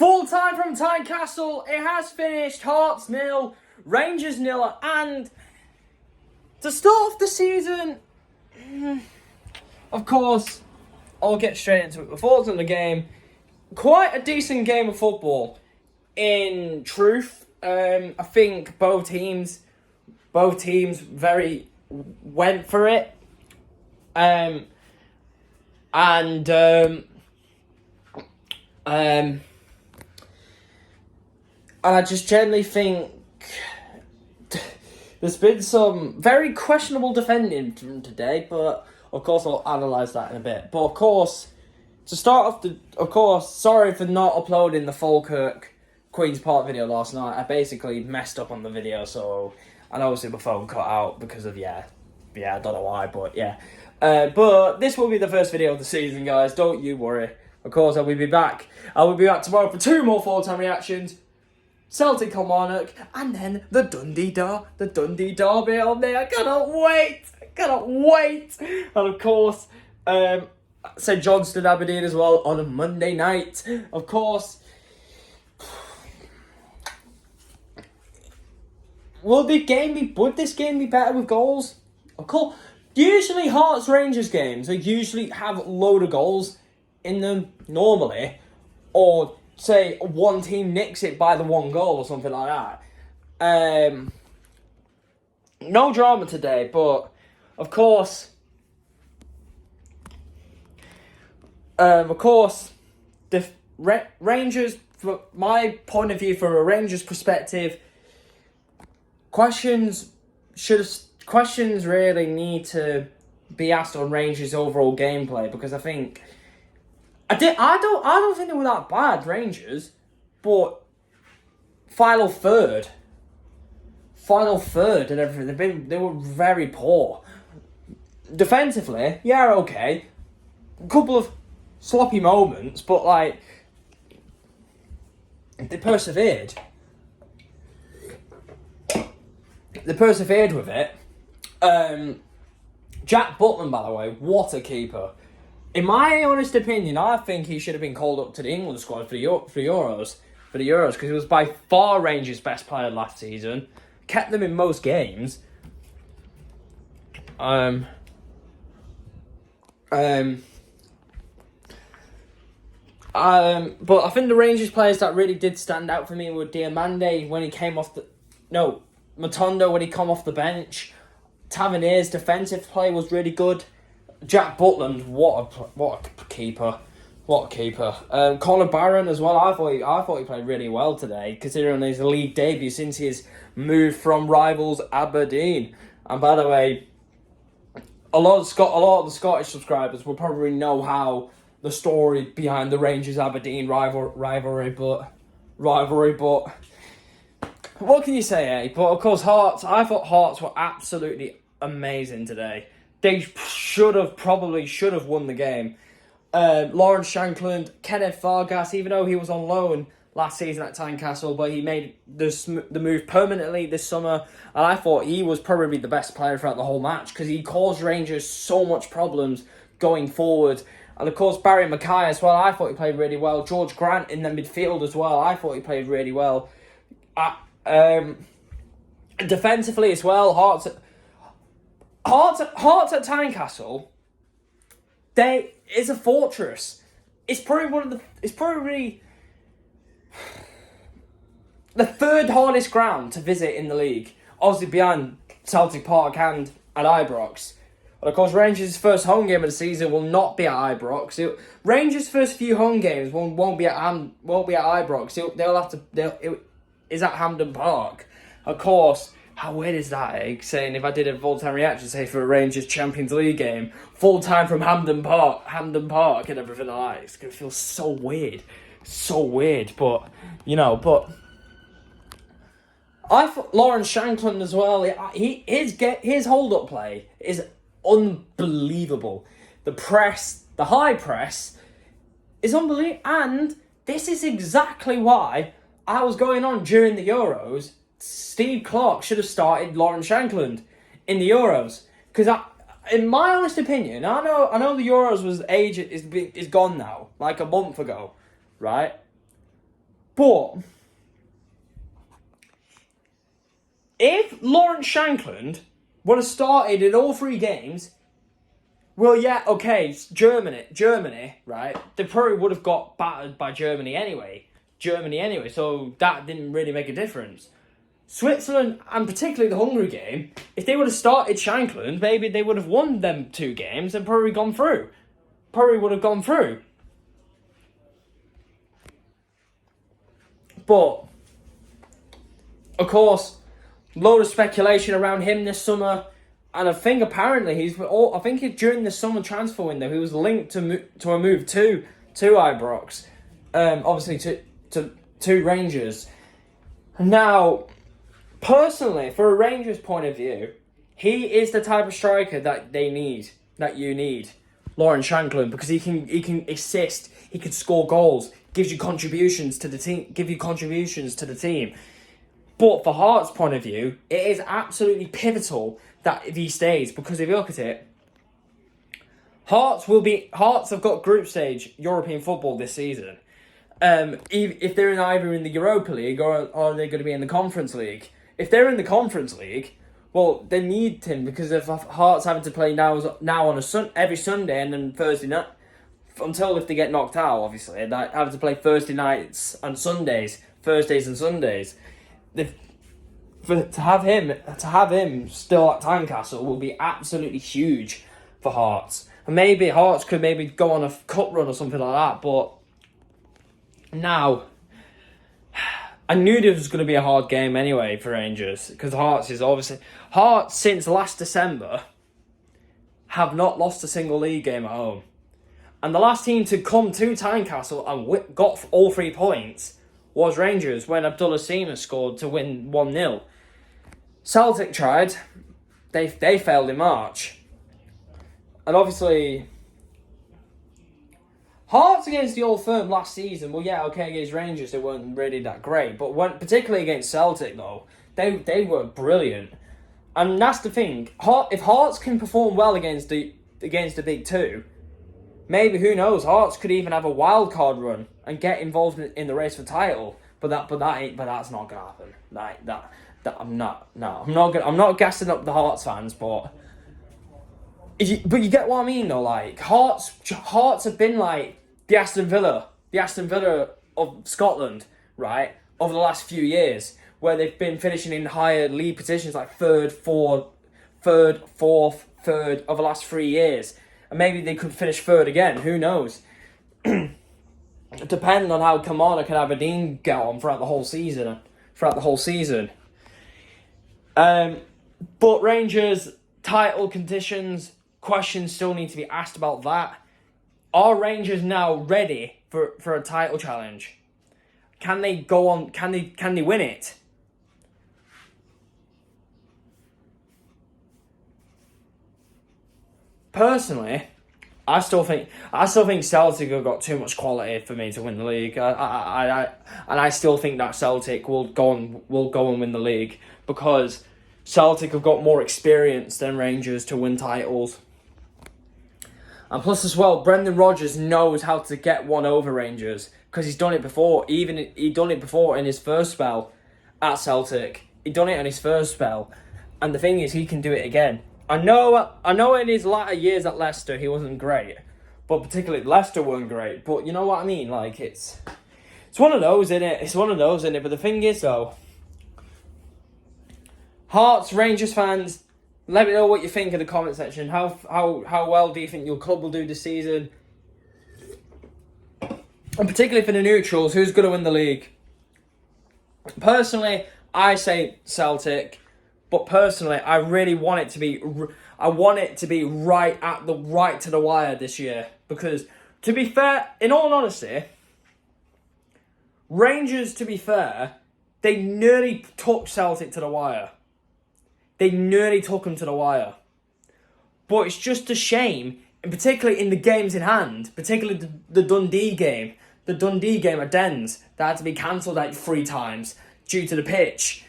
Full time from TYNECASTLE. It has finished. Hearts 0, Rangers 0, and to start off the season, of course, I'll get straight into it. The thoughts on the game. Quite a decent game of football. In truth, I think both teams very went for it. And I just generally think there's been some very questionable defending from today, but of course I'll analyse that in a bit. But of course, to start off, sorry for not uploading the Falkirk Queen's Park video last night. I basically messed up on the video, so and obviously my phone cut out because of I don't know why, but yeah. But this will be the first video of the season, guys. Don't you worry. Of course, I will be back tomorrow for 2 more full-time reactions. Celtic, Kilmarnock, and then the Dundee derby on there. I cannot wait. And of course, St Johnstone, Aberdeen as well on a Monday night. Of course, would this game be better with goals? Of course, usually Hearts Rangers games, they usually have a load of goals in them normally, or say one team nicks it by the 1 goal or something like that. No drama today, but of course, the Rangers, from my point of view, from a Rangers perspective, questions really need to be asked on Rangers' overall gameplay, because I think I don't think they were that bad, Rangers, but final third and everything, they were very poor. Defensively, yeah, okay. A couple of sloppy moments, but like they persevered. They persevered with it. Jack Butland, by the way, what a keeper. In my honest opinion, I think he should have been called up to the England squad for the Euros, because he was by far Rangers' best player last season. Kept them in most games. But I think the Rangers players that really did stand out for me were Diamande when he came off Matondo when he come off the bench. Tavernier's defensive play was really good. Jack Butland, what a keeper. Conor Barron as well. I thought he played really well today, considering his league debut since his move from rivals Aberdeen. And by the way, a lot of the Scottish subscribers will probably know how the story behind the Rangers Aberdeen rivalry, but what can you say, eh? But of course, I thought Hearts were absolutely amazing today. They should have won the game. Lawrence Shankland, Kenneth Vargas, even though he was on loan last season at TYNECASTLE, but he made the move permanently this summer, and I thought he was probably the best player throughout the whole match, because he caused Rangers so much problems going forward. And of course, Barry Mackay as well, I thought he played really well. George Grant in the midfield as well, I thought he played really well. Defensively as well, Hearts at TYNECASTLE, it's a fortress. It's probably the 3rd hardest ground to visit in the league, obviously behind Celtic Park and at Ibrox. And of course, Rangers' first home game of the season will not be at Ibrox. Rangers' first few home games won't be at Ibrox. Is at Hampden Park. Of course, how weird is that, eh? Saying if I did a full-time reaction, say for a Rangers Champions League game, full-time from Hampden Park and everything like that, it's going to feel so weird. But, I thought Lawrence Shankland as well, his hold-up play is unbelievable. The high press is unbelievable, and this is exactly why I was going on during the Euros. Steve Clarke should have started Lawrence Shankland in the Euros, because in my honest opinion, I know the Euros is gone now, like a month ago, right? But if Lawrence Shankland would have started in all 3 games, well, yeah, okay, it's Germany, right? They probably would have got battered by Germany anyway, so that didn't really make a difference. Switzerland, and particularly the Hungary game, if they would have started Shankland, maybe they would have won them 2 games and probably gone through. Probably would have gone through. But, of course, load of speculation around him this summer, and I think apparently during the summer transfer window he was linked to a move to Ibrox, obviously to Rangers. Now, personally, for a Rangers point of view, he is the type of striker that you need, Lawrence Shankland, because he can assist, he can score goals, gives you contributions to the team. But for Hearts' point of view, it is absolutely pivotal that if he stays, because if you look at it, Hearts have got group stage European football this season. If they're either in the Europa League or are they going to be in the Conference League? If they're in the Conference League, well, they need him, because if Hearts having to play now on every Sunday and then Thursday night, until if they get knocked out, obviously, and having to play Thursday nights and Thursdays and Sundays. To have him still at Tynecastle will be absolutely huge for Hearts. And maybe Hearts could go on a cup run or something like that, but now I knew this was going to be a hard game anyway for Rangers, because Hearts since last December have not lost a single league game at home. And the last team to come to Tynecastle and got all 3 points was Rangers, when Abdullah Seaman scored to win 1-0. Celtic tried. They failed in March. And obviously, Hearts against the Old Firm last season, well, yeah, okay, against Rangers, they weren't really that great. But particularly against Celtic, though, they were brilliant. And that's the thing. If Hearts can perform well against the big 2, maybe, who knows, Hearts could even have a wild card run and get involved in the race for title. But that's not gonna happen. I'm not gassing up the Hearts fans, but you get what I mean though. Like, Hearts have been like the Aston Villa of Scotland, right, over the last few years, where they've been finishing in higher league positions, like third, fourth, third over the last 3 years. And maybe they could finish third again. Who knows? Depending on how Kilmarnock and Aberdeen get on throughout the whole season. But Rangers, title conditions, questions still need to be asked about that. Are Rangers now ready for a title challenge? Can they go on? Can they win it? Personally, I still think Celtic have got too much quality for me to win the league. I still think that Celtic will go and win the league, because Celtic have got more experience than Rangers to win titles. And plus as well, Brendan Rodgers knows how to get one over Rangers, because he's done it before. He'd done it before in his first spell at Celtic. He'd done it in his first spell, and the thing is, he can do it again. I know in his latter years at Leicester he wasn't great, but particularly Leicester weren't great. But you know what I mean? Like, it's one of those, innit? But the thing is though, Hearts, Rangers fans, let me know what you think in the comment section. How well do you think your club will do this season? And particularly for the neutrals, who's going to win the league? Personally, I say Celtic. But personally, I really want it to be. I want it to be right to the wire this year, because, to be fair, in all honesty, Rangers, to be fair, they nearly took Celtic to the wire. They nearly took them to the wire. But it's just a shame, and particularly in the games in hand, particularly the Dundee game. The Dundee game at Dens, that had to be cancelled like 3 times due to the pitch.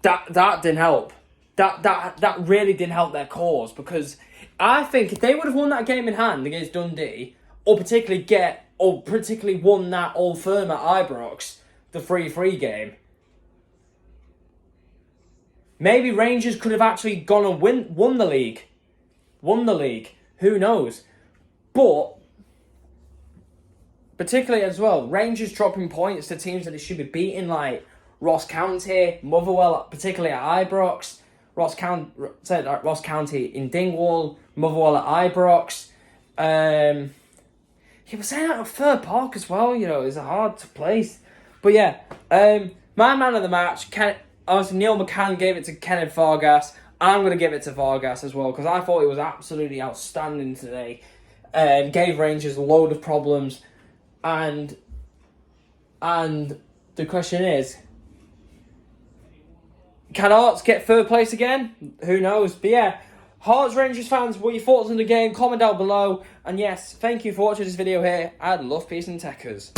That didn't help. That really didn't help their cause, because I think if they would have won that game in hand against Dundee, or particularly won that Old Firm at Ibrox, the 3-3 game. Maybe Rangers could have actually gone and won the league. Won the league. Who knows? But, particularly as well, Rangers dropping points to teams that they should be beating, like Ross County, Motherwell, particularly at Ibrox, Ross County in Dingwall, Motherwell at Ibrox. He was saying that at Fir Park as well, you know, it's hard to place. But yeah, my man of the match, obviously Neil McCann gave it to Kenneth Vargas. I'm going to give it to Vargas as well, because I thought he was absolutely outstanding today. Gave Rangers a load of problems. And the question is, can Hearts get third place again? Who knows? But yeah, Hearts Rangers fans, what your thoughts on the game? Comment down below. And yes, thank you for watching this video here. I'd love peace and techers.